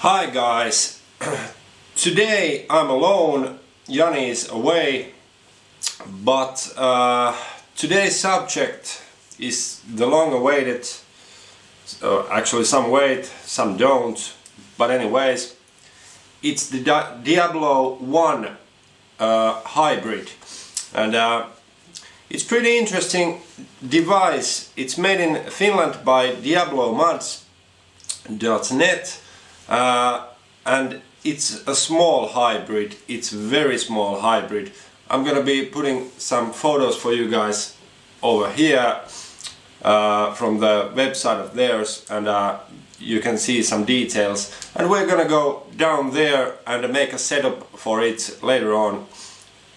Hi guys, today I'm alone, Jani is away, but today's subject is the long-awaited, actually some wait, some don't, but anyways, it's the Diablo One hybrid, and it's pretty interesting device. It's made in Finland by DiabloMods.net. And it's a small hybrid, it's very small hybrid. I'm gonna be putting some photos for you guys over here from the website of theirs, and you can see some details, and we're gonna go down there and make a setup for it later on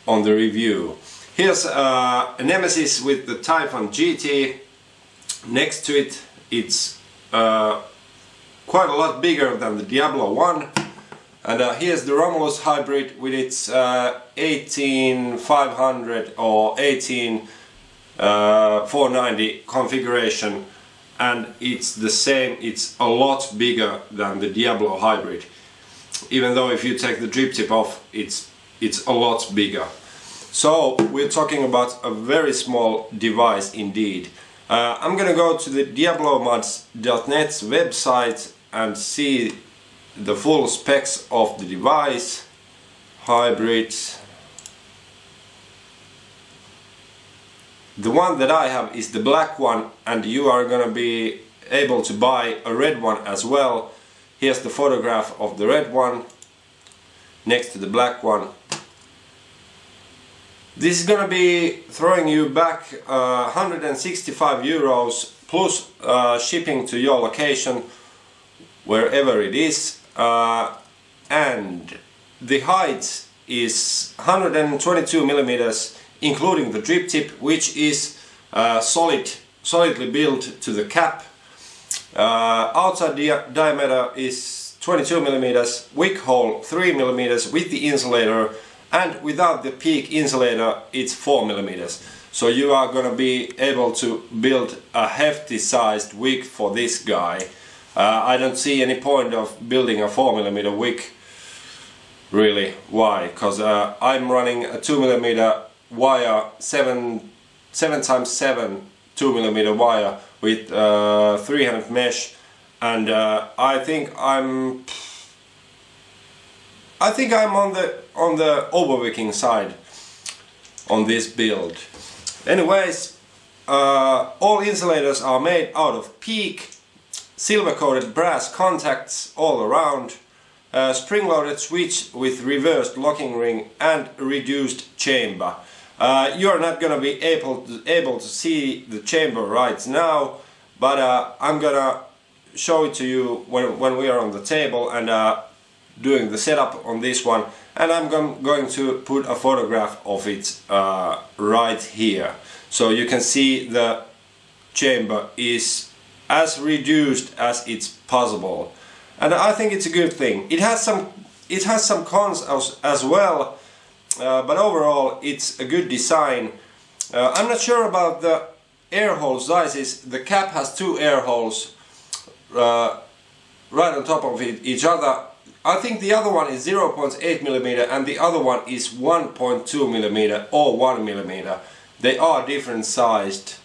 the review. Here's a Nemesis with the Typhon GT. Next to it, it's quite a lot bigger than the Diablo One, and here's the Romulus hybrid with its 18500 or 18490 configuration, and it's the same, it's a lot bigger than the Diablo hybrid, even though if you take the drip tip off it's a lot bigger. So we're talking about a very small device indeed. I'm gonna go to the DiabloMods.net's website and see the full specs of the device. Hybrid. The one that I have is the black one, and you are gonna be able to buy a red one as well. Here's the photograph of the red one next to the black one. This is gonna be throwing you back 165 euros plus shipping to your location, wherever it is, and the height is 122 millimeters, including the drip tip, which is solidly built to the cap. Outside diameter is 22 millimeters, wick hole 3 millimeters with the insulator, and without the peak insulator it's 4 millimeters. So you are gonna be able to build a hefty sized wick for this guy. I don't see any point of building a 4mm wick, really. Why? Because I'm running a 2mm wire, 7x7 2mm wire with 300 mesh, and I think I'm on the overwicking side on this build. Anyways, all insulators are made out of PEEK. Silver-coated brass contacts all around, spring-loaded switch with reversed locking ring and reduced chamber. You are not gonna be able to see the chamber right now, but I'm gonna show it to you when we are on the table and doing the setup on this one, and I'm going to put a photograph of it right here, so you can see the chamber is as reduced as it's possible, and I think it's a good thing. It has some cons as well, but overall it's a good design. I'm not sure about the air hole sizes. The cap has 2 air holes right on top of each other. I think the other one is 0.8 millimeter and the other one is 1.2 millimeter or 1 millimeter. They are different sized.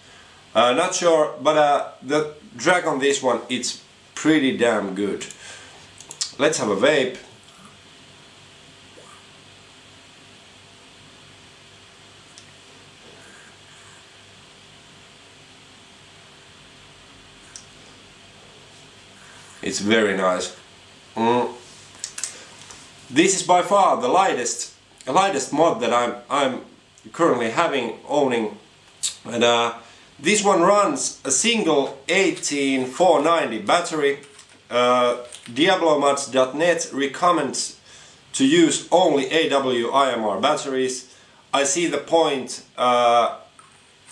Not sure, but the drag on this one, it's pretty damn good. Let's have a vape. It's very nice. This is by far the lightest mod that I'm currently owning, and this one runs a single 18490 battery. DiabloMods.net recommends to use only AWIMR batteries. I see the point.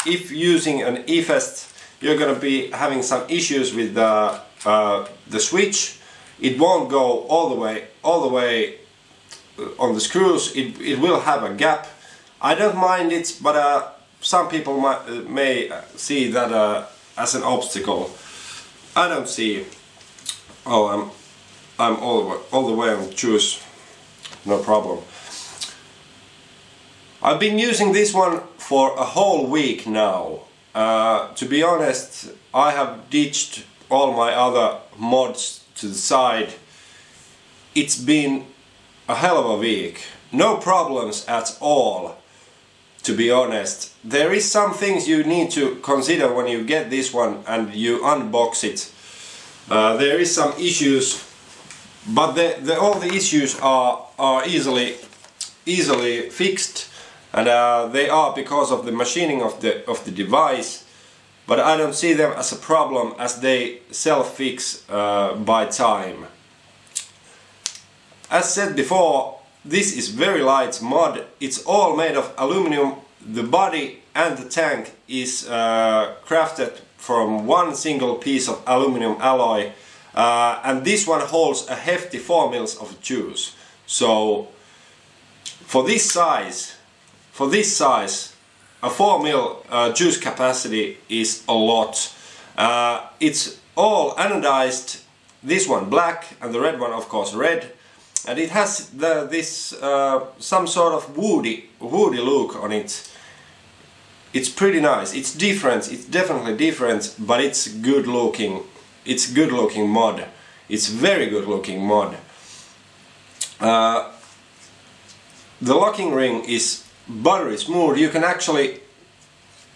If using an eFest, you're gonna be having some issues with the switch. It won't go all the way on the screws. It will have a gap. I don't mind it, but some people may see that as an obstacle. I don't see. Oh, I'm all the way on choose, no problem. I've been using this one for a whole week now. To be honest, I have ditched all my other mods to the side. It's been a hell of a week. No problems at all, to be honest. There is some things you need to consider when you get this one and you unbox it. There is some issues, but all the issues are easily fixed, and they are because of the machining of the device. But I don't see them as a problem, as they self-fix by time. As said before, this is very light mod. It's all made of aluminum. The body and the tank is crafted from one single piece of aluminum alloy, and this one holds a hefty 4 mils of juice. So for this size, a 4 mil juice capacity is a lot. It's all anodized. This one black and the red one of course red, and it has this some sort of woody look on it. It's pretty nice. It's different. It's definitely different, but it's good looking. It's good looking mod. It's very good looking mod. The locking ring is buttery smooth. You can actually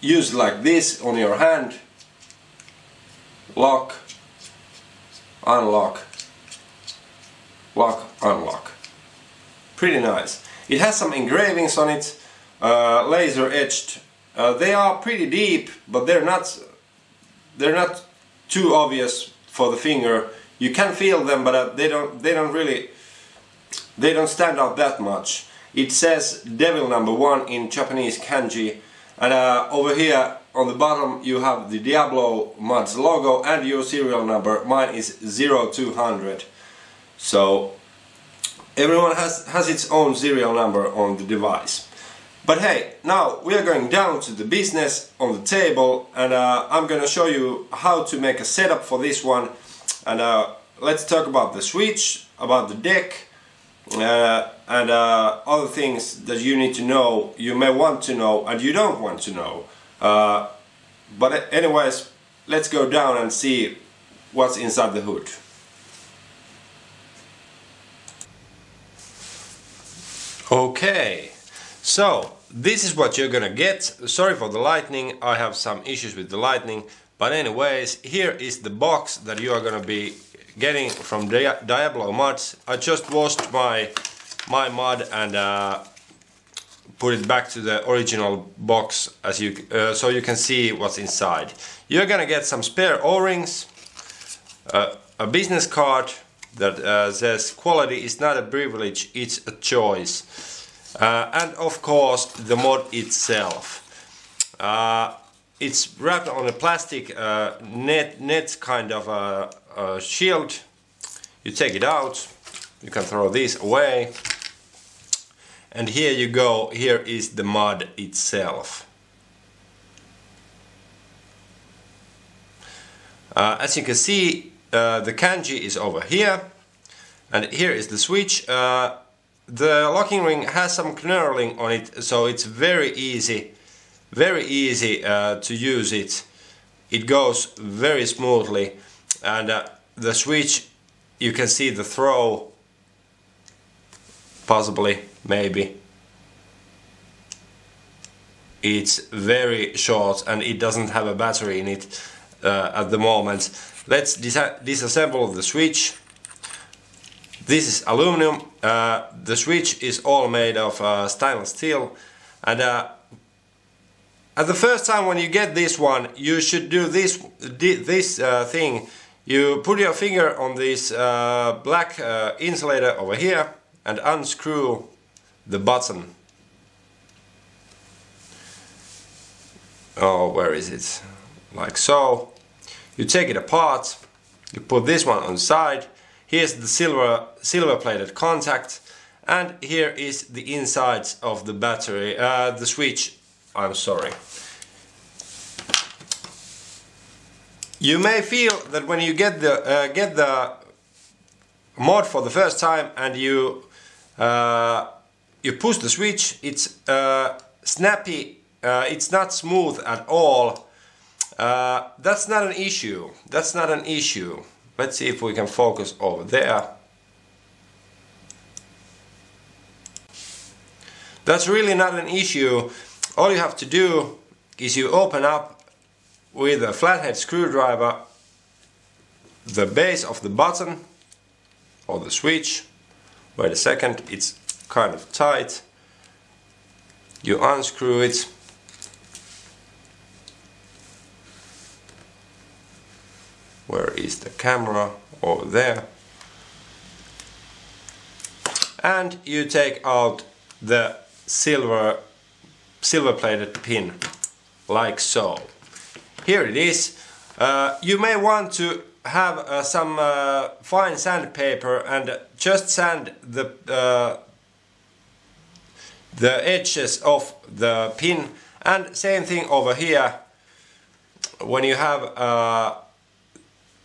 use it like this on your hand. Lock, unlock, lock, unlock. Pretty nice. It has some engravings on it, laser etched. They are pretty deep, but they're not too obvious for the finger. You can feel them, but they don't stand out that much. It says Devil number 1 in Japanese kanji, and over here on the bottom you have the Diablo Mods logo and your serial number. Mine is 0200. So everyone has its own serial number on the device. But hey, now we are going down to the business on the table, and I'm gonna show you how to make a setup for this one. And let's talk about the switch, about the deck, and other things that you need to know, you may want to know and you don't want to know. But anyways, let's go down and see what's inside the hood. Okay, so this is what you're gonna get. Sorry for the lighting, I have some issues with the lighting, but anyways, here is the box that you are gonna be getting from Diablo Mods. I just washed my mod and put it back to the original box as so you can see what's inside. You're gonna get some spare O-rings, a business card that says quality is not a privilege, it's a choice, and of course the mod itself. It's wrapped on a plastic net kind of a shield. You take it out, you can throw this away, and here you go. Here is the mod itself. As you can see, the kanji is over here, and here is the switch. The locking ring has some knurling on it, so it's very easy to use it. It goes very smoothly, and the switch, you can see the throw, possibly, maybe. It's very short and it doesn't have a battery in it at the moment. Let's disassemble the switch. This is aluminum. The switch is all made of stainless steel, and at the first time when you get this one, you should do this thing. You put your finger on this black insulator over here and unscrew the button. Oh, where is it? Like so. You take it apart, you put this one on the side. Here's the silver plated contact, and here is the insides of the battery, the switch. I'm sorry. You may feel that when you get the mod for the first time and you push the switch, it's snappy, it's not smooth at all. That's not an issue. That's not an issue. Let's see if we can focus over there. That's really not an issue. All you have to do is you open up with a flathead screwdriver the base of the button or the switch. Wait a second, it's kind of tight. You unscrew it. Where is the camera? Over there. And you take out the silver plated pin, like so. Here it is. You may want to have some fine sandpaper and just sand the edges of the pin, and same thing over here. When you have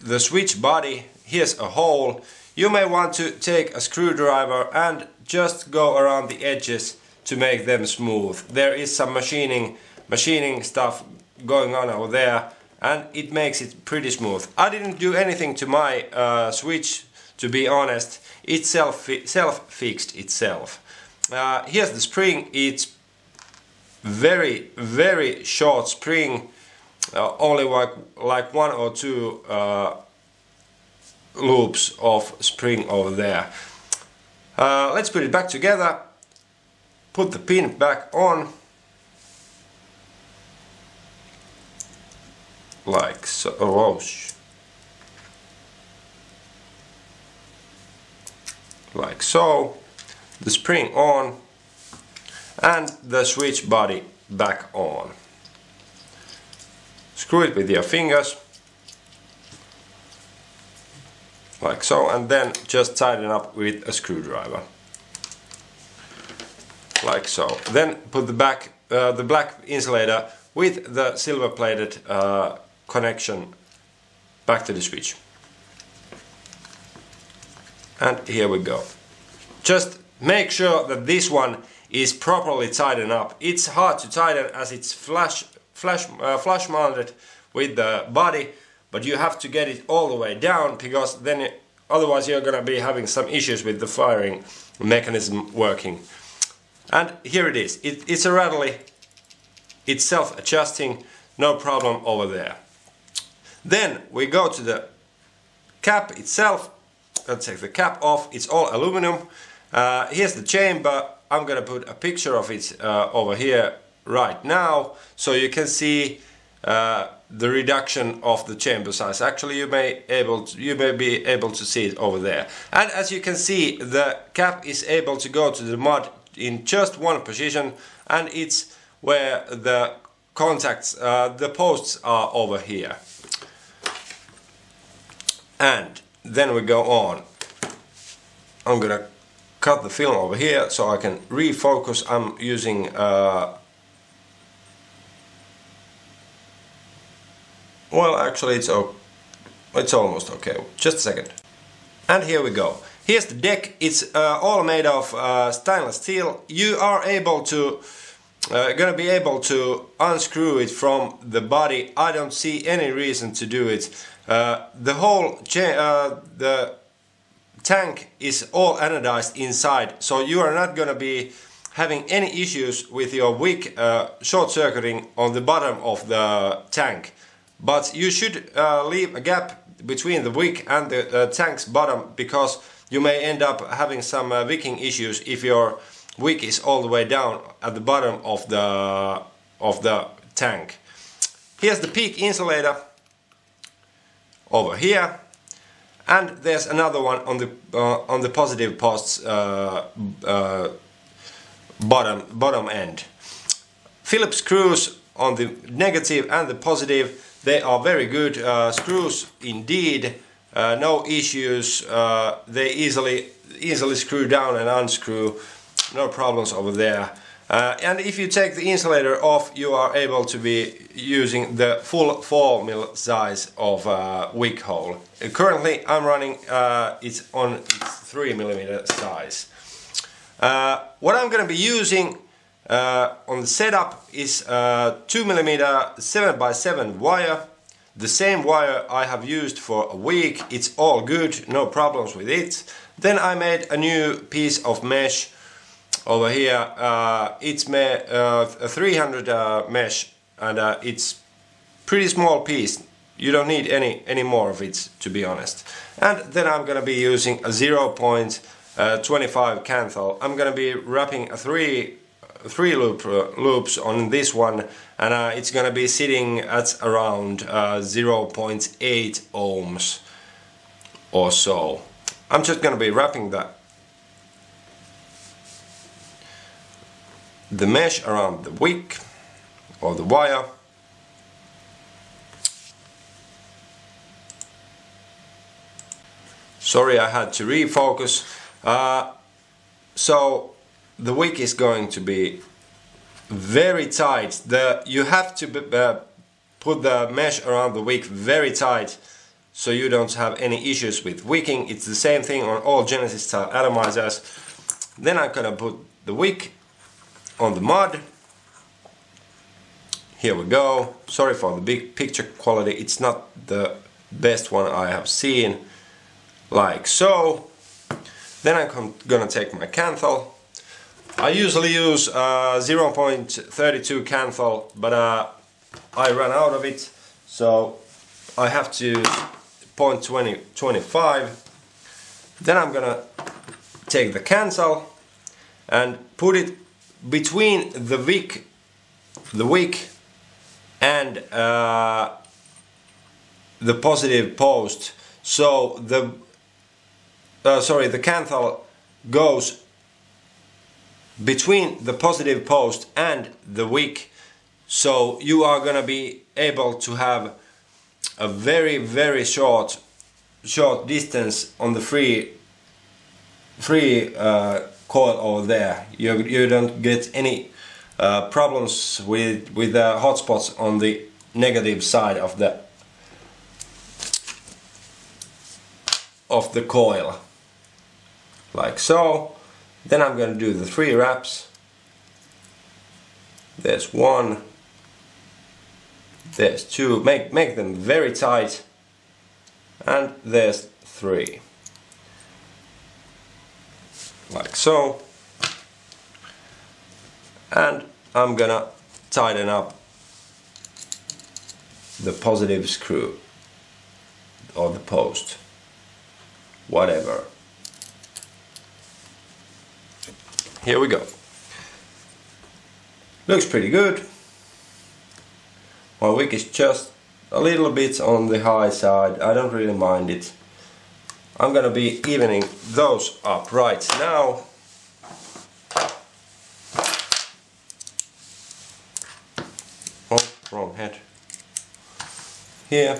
the switch body, here's a hole. You may want to take a screwdriver and just go around the edges to make them smooth. There is some machining stuff going on over there, and it makes it pretty smooth. I didn't do anything to my switch, to be honest. It self-fixed itself. Here's the spring. It's very short spring, only like 1 or 2 loops of spring over there. Let's put it back together. Put the pin back on, like so. Oh, like so. The spring on and the switch body back on. Screw it with your fingers, like so, and then just tighten up with a screwdriver, like so. Then put the black insulator with the silver plated connection back to the switch. And here we go. Just make sure that this one is properly tightened up. It's hard to tighten as it's flush mounted with the body, but you have to get it all the way down, because then otherwise you're gonna be having some issues with the firing mechanism working. And here it is. It's a rattly. It's self-adjusting, no problem over there. Then we go to the cap itself. Let's take the cap off. It's all aluminum. Here's the chamber. I'm gonna put a picture of it over here right now, so you can see the reduction of the chamber size. Actually, you may be able to see it over there. And as you can see, the cap is able to go to the mud in just one position, and it's where the contacts, the posts are over here. And then we go on. I'm gonna cut the film over here so I can refocus. I'm using well, actually it's almost okay. Just a second. And here we go. Here's the deck. It's all made of stainless steel. You are able to gonna be able to unscrew it from the body. I don't see any reason to do it. The whole the tank is all anodized inside, so you are not gonna be having any issues with your wick short-circuiting on the bottom of the tank. But you should leave a gap between the wick and the tank's bottom, because you may end up having some wicking issues if your wick is all the way down at the bottom of the tank. Here's the peak insulator over here, and there's another one on the positive post's bottom end. Phillips screws on the negative and the positive. They are very good screws indeed. No issues. They easily screw down and unscrew. No problems over there. And if you take the insulator off, you are able to be using the full 4mm size of wick hole. Currently I'm running it's on its 3mm size. What I'm going to be using on the setup is 2mm 7x7 wire. The same wire I have used for a week. It's all good, no problems with it. Then I made a new piece of mesh over here. It's a 300 mesh, and it's pretty small piece. You don't need any more of it, to be honest. And then I'm gonna be using a 0.25 canthal. I'm gonna be wrapping a three loops on this one, and it's gonna be sitting at around 0.8 ohms or so. I'm just gonna be wrapping the mesh around the wick or the wire. Sorry, I had to refocus. So the wick is going to be very tight. You have to put the mesh around the wick very tight so you don't have any issues with wicking. It's the same thing on all Genesis style atomizers. Then I'm gonna put the wick on the mud. Here we go. Sorry for the big picture quality, it's not the best one I have seen. Like so. Then I'm gonna take my canthal. I usually use 0.32 canthal, but I ran out of it, so I have to use 0.25. Then I'm gonna take the canthal and put it between the wick and the positive post, so the canthal goes between the positive post and the wick, so you are gonna be able to have a very short distance on the free coil over there. You don't get any problems with the hotspots on the negative side of the coil, like so. Then I'm going to do the 3 wraps. There's 1, there's 2, make them very tight, and there's 3, like so. And I'm gonna tighten up the positive screw or the post, whatever. Here we go. Looks pretty good. My wick is just a little bit on the high side. I don't really mind it. I'm gonna be evening those up right now. Oh, wrong head. Here.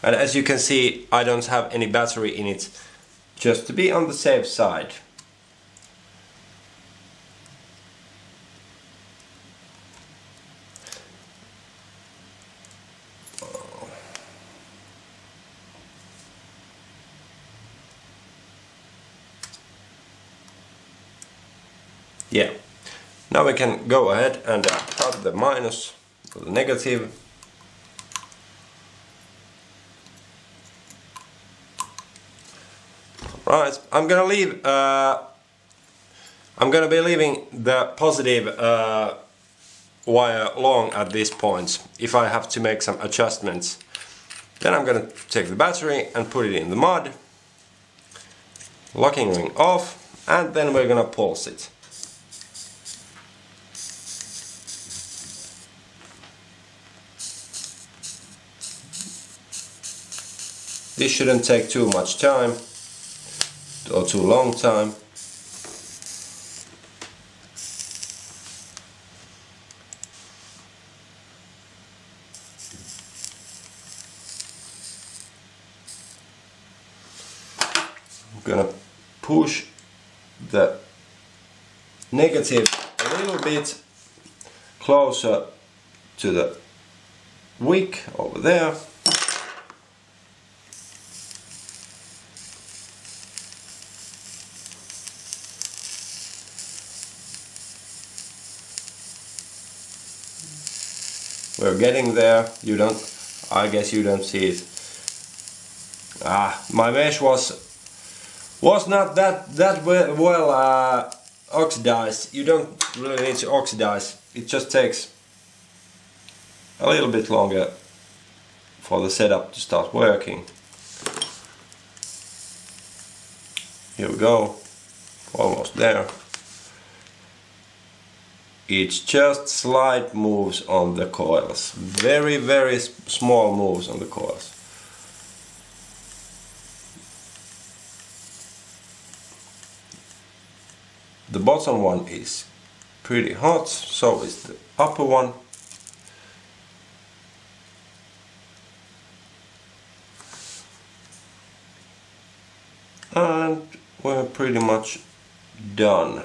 And as you can see, I don't have any battery in it, just to be on the safe side. Yeah, now we can go ahead and cut the minus for the negative. Right, I'm gonna be leaving the positive wire long at this point if I have to make some adjustments. Then I'm gonna take the battery and put it in the mud, locking ring off, and then we're gonna pulse it. This shouldn't take too much time or too long time. I'm gonna push the negative a little bit closer to the wick over there. We're getting there. You don't, I guess you don't see it. My mesh was not that well oxidized. You don't really need to oxidize. It just takes a little bit longer for the setup to start working. Here we go. Almost there. It's just slight moves on the coils. Very, very small moves on the coils. The bottom one is pretty hot, so is the upper one. And we're pretty much done.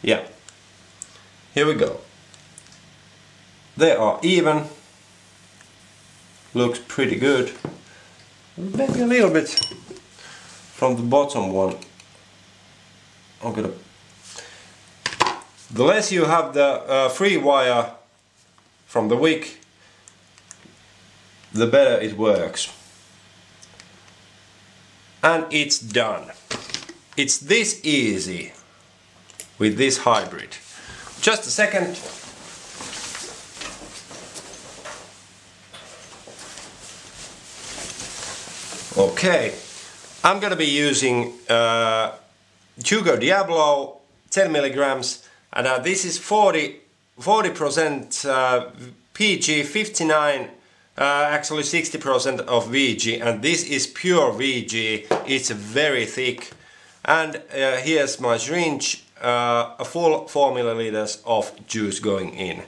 Yeah. Here we go. They are even. Looks pretty good. Maybe a little bit from the bottom one. The less you have the free wire from the wick, the better it works. And it's done. It's this easy with this hybrid. Just a second. Okay, I'm gonna be using Diablo 10 milligrams, and this is 40% PG, 59 actually 60% of VG, and this is pure VG. It's very thick. And here's my syringe, a full 4 milliliters of juice going in.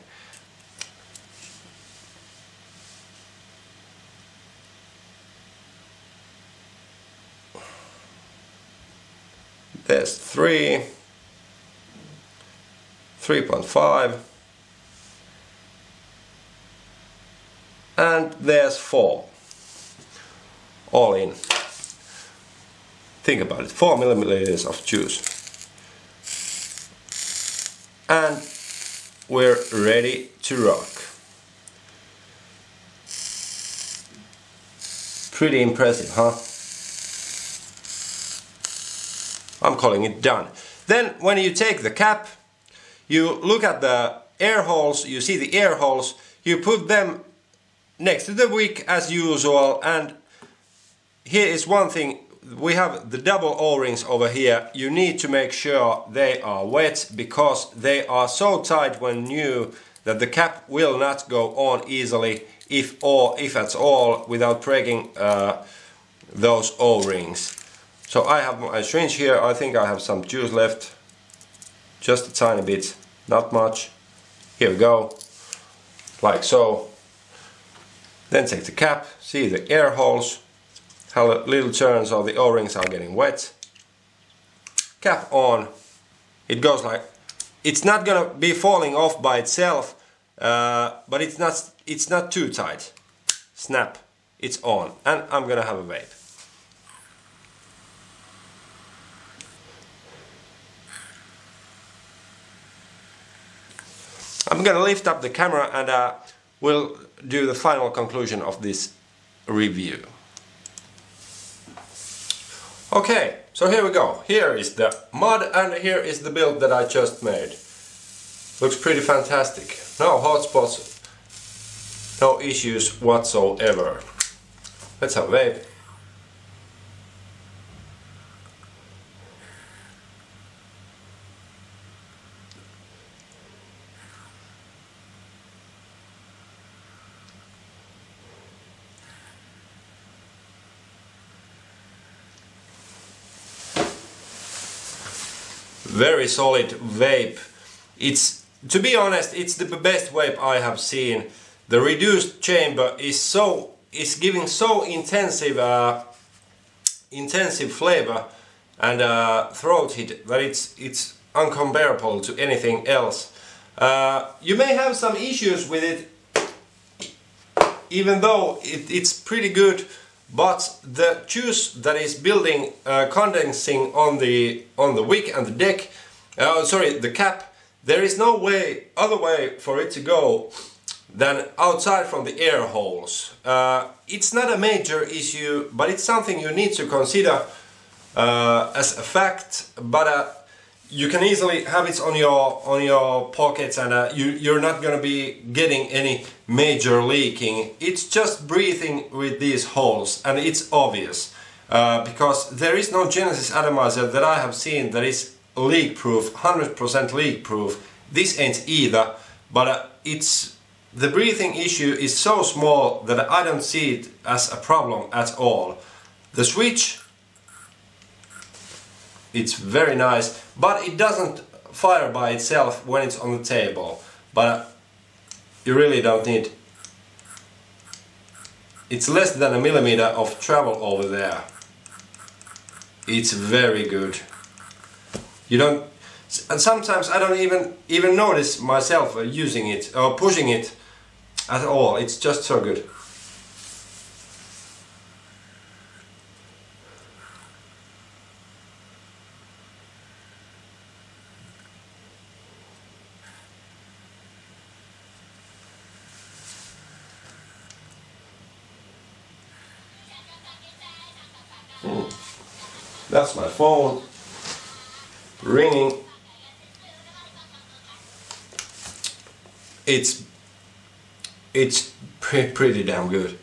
There's 3.5, and there's 4, all in. Think about it, 4 milliliters of juice. And we're ready to rock. Pretty impressive, huh? I'm calling it done. Then when you take the cap, you look at the air holes, you see the air holes, you put them next to the wick as usual, and here is one thing. We have the double O-rings over here. You need to make sure they are wet, because they are so tight when new that the cap will not go on easily, if at all, without breaking those O-rings. So I have my syringe here. I think I have some juice left, just a tiny bit, not much. Here we go, like so. Then take the cap, see the air holes, how the little turns of the O-rings are getting wet. Cap on. It goes like, it's not gonna be falling off by itself, but it's not too tight. Snap, it's on, and I'm gonna have a vape. I'm gonna lift up the camera and we'll do the final conclusion of this review. Okay, so here we go. Here is the mod and here is the build that I just made. Looks pretty fantastic. No hotspots, no issues whatsoever. Let's have a vape. Very solid vape. It's, to be honest, it's the best vape I have seen. The reduced chamber is giving so intensive flavor and throat hit that uncomparable to anything else. You may have some issues with it, even though it's pretty good, but the juice that is building, condensing on the wick and the deck, sorry, the cap, there is no other way for it to go than outside from the air holes. It's not a major issue, but it's something you need to consider as a fact. But you can easily have it on your pockets, and you're not gonna be getting any major leaking. It's just breathing with these holes, and it's obvious because there is no Genesis atomizer that I have seen that is leak proof, 100% leak proof. This ain't either, but the breathing issue is so small that I don't see it as a problem at all. The switch, it's very nice, but it doesn't fire by itself when it's on the table. But you really don't need. It's less than a millimeter of travel over there. It's very good. You don't. And sometimes I don't even notice myself using it or pushing it at all. It's just so good. That's my phone ringing. It's pretty damn good.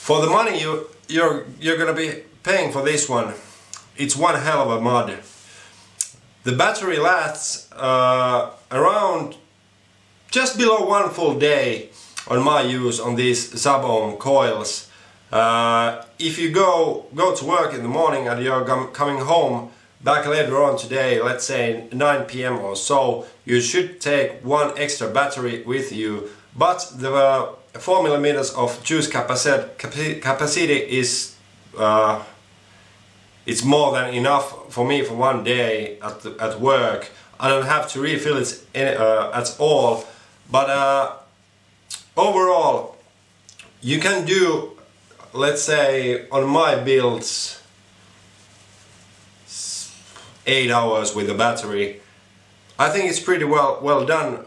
For the money you're gonna be paying for this one, it's one hell of a mod. The battery lasts around just below 1 full day on my use on these sub-ohm coils. If you go to work in the morning and you're coming home back later on today, let's say 9 PM or so, you should take one extra battery with you. But the 4 millimeters of juice capacity is it's more than enough for me for one day at work. I don't have to refill it at all. But overall, you can do, let's say, on my builds, 8 hours with the battery. I think it's pretty well done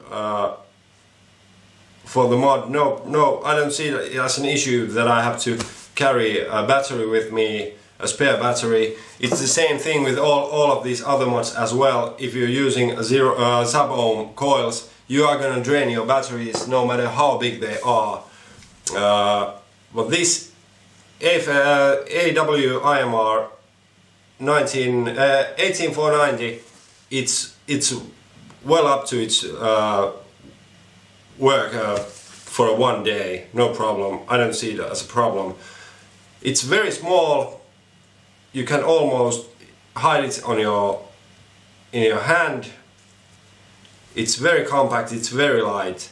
for the mod. No, I don't see it as an issue that I have to carry a battery with me, a spare battery. It's the same thing with all of these other mods as well. If you're using sub-ohm coils, you are gonna drain your batteries no matter how big they are. But this AWIMR 18490, it's well up to its work for a one day, no problem. I don't see it as a problem. It's very small. You can almost hide it on in your hand. It's very compact, it's very light.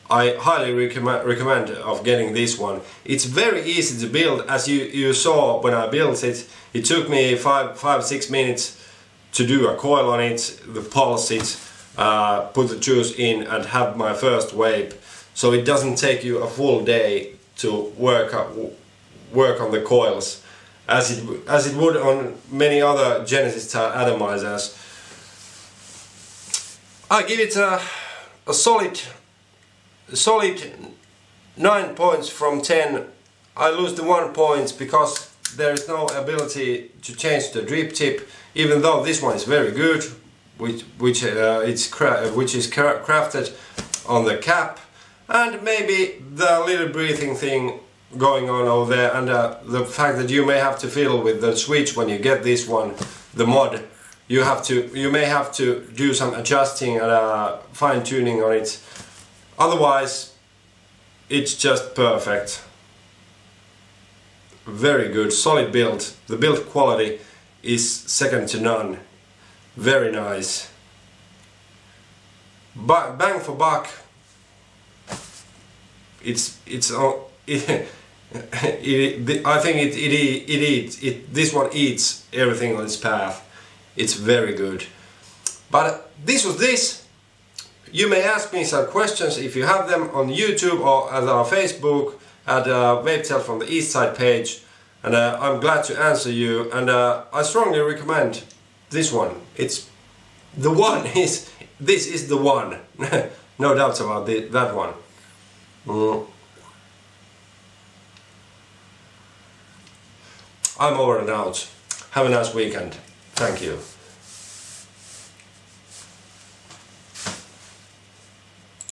I highly recommend of getting this one. It's very easy to build, as you saw when I built it. It took me 5-6 minutes to do a coil on it, pulse it, put the juice in and have my first vape. So it doesn't take you a full day to work on the coils as it would on many other Genesis style atomizers. I give it a solid 9 points from 10. I lose the 1 point because there is no ability to change the drip tip, even though this one is very good, which is crafted on the cap, and maybe the little breathing thing going on over there, and the fact that you may have to fiddle with the switch when you get this one, the mod. You may have to do some adjusting and fine tuning on it. Otherwise, it's just perfect. Very good, solid build. The build quality is second to none. Very nice. Bang for buck. it's I think this one eats everything on its path. It's very good. But this was this. You may ask me some questions if you have them on YouTube or at our Facebook at Vape from the East Side page, and I'm glad to answer you. And I strongly recommend this one. It's the one. This is the one. No doubts about that one. I'm over and out. Have a nice weekend. Thank you.